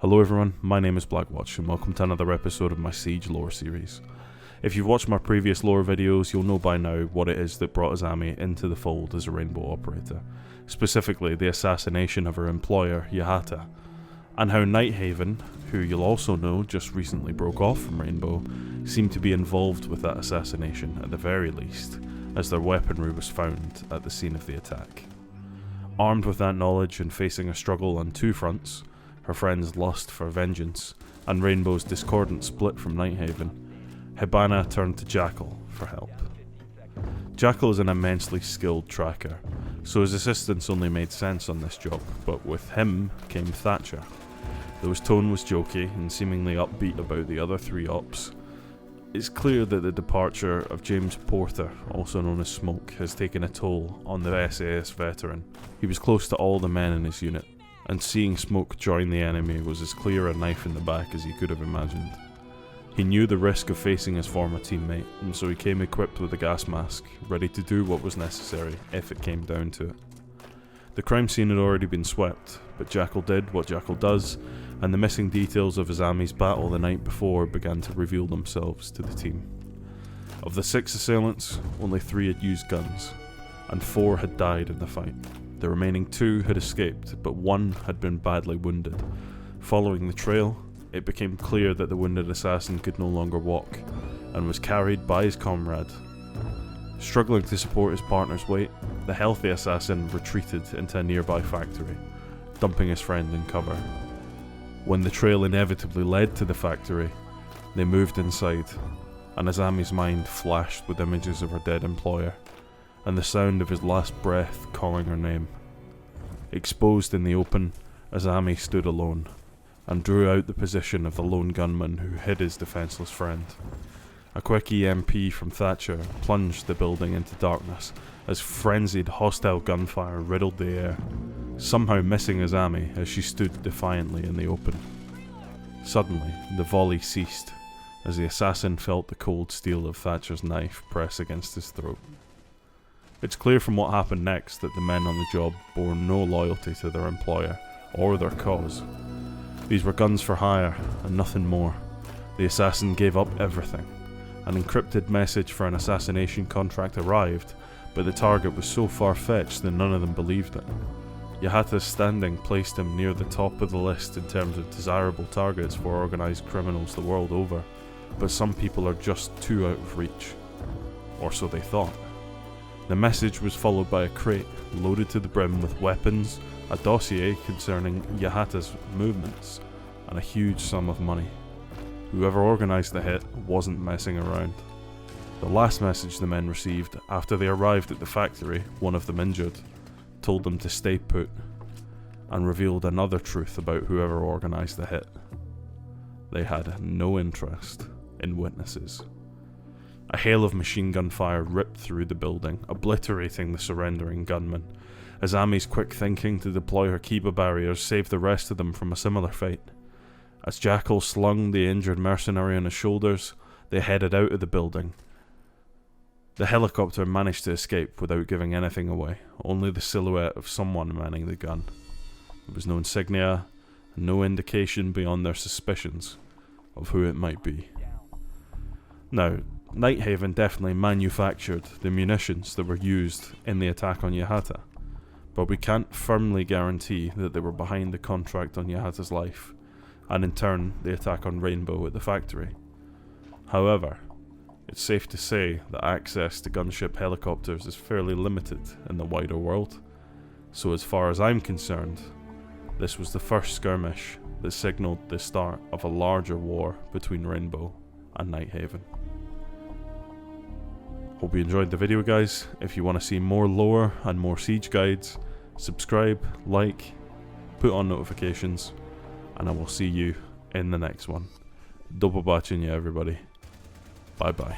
Hello everyone, my name is Blackwatch and welcome to another episode of my Siege lore series. If you've watched my previous lore videos, you'll know by now what it is that brought Azami into the fold as a Rainbow operator, specifically the assassination of her employer, Yahata, and how Nighthaven, who you'll also know just recently broke off from Rainbow, seemed to be involved with that assassination at the very least, as their weaponry was found at the scene of the attack. Armed with that knowledge and facing a struggle on two fronts, her friend's lust for vengeance, and Rainbow's discordant split from Nighthaven, Hibana turned to Jackal for help. Jackal is an immensely skilled tracker, so his assistance only made sense on this job, but with him came Thatcher. Though his tone was jokey and seemingly upbeat about the other three ops, it's clear that the departure of James Porter, also known as Smoke, has taken a toll on the SAS veteran. He was close to all the men in his unit, and seeing Smoke join the enemy was as clear a knife in the back as he could have imagined. He knew the risk of facing his former teammate, and so he came equipped with a gas mask, ready to do what was necessary if it came down to it. The crime scene had already been swept, but Jackal did what Jackal does, and the missing details of Azami's battle the night before began to reveal themselves to the team. Of the 6 assailants, only 3 had used guns, and 4 had died in the fight. The remaining 2 had escaped, but 1 had been badly wounded. Following the trail, it became clear that the wounded assassin could no longer walk, and was carried by his comrade. Struggling to support his partner's weight, the healthy assassin retreated into a nearby factory, dumping his friend in cover. When the trail inevitably led to the factory, they moved inside, and Azami's mind flashed with images of her dead employer, and the sound of his last breath calling her name. Exposed in the open, Azami stood alone, and drew out the position of the lone gunman who hid his defenceless friend. A quick EMP from Thatcher plunged the building into darkness as frenzied hostile gunfire riddled the air, somehow missing Azami as she stood defiantly in the open. Suddenly, the volley ceased as the assassin felt the cold steel of Thatcher's knife press against his throat. It's clear from what happened next that the men on the job bore no loyalty to their employer or their cause. These were guns for hire and nothing more. The assassin gave up everything. An encrypted message for an assassination contract arrived, but the target was so far-fetched that none of them believed it. Yahata's standing placed him near the top of the list in terms of desirable targets for organised criminals the world over, but some people are just too out of reach. Or so they thought. The message was followed by a crate loaded to the brim with weapons, a dossier concerning Yahata's movements, and a huge sum of money. Whoever organised the hit wasn't messing around. The last message the men received after they arrived at the factory, one of them injured, told them to stay put, and revealed another truth about whoever organised the hit. They had no interest in witnesses. A hail of machine gun fire ripped through the building, obliterating the surrendering gunmen. Azami's quick thinking to deploy her Kiba barriers saved the rest of them from a similar fate. As Jackal slung the injured mercenary on his shoulders, they headed out of the building. The helicopter managed to escape without giving anything away, only the silhouette of someone manning the gun. There was no insignia, and no indication beyond their suspicions of who it might be. Now, Nighthaven definitely manufactured the munitions that were used in the attack on Yahata, but we can't firmly guarantee that they were behind the contract on Yahata's life, and in turn the attack on Rainbow at the factory. However, it's safe to say that access to gunship helicopters is fairly limited in the wider world, so as far as I'm concerned, this was the first skirmish that signalled the start of a larger war between Rainbow and Nighthaven. Hope you enjoyed the video, guys. If you want to see more lore and more siege guides, subscribe, like, put on notifications, and I will see you in the next one. Double batching you, everybody. Bye bye.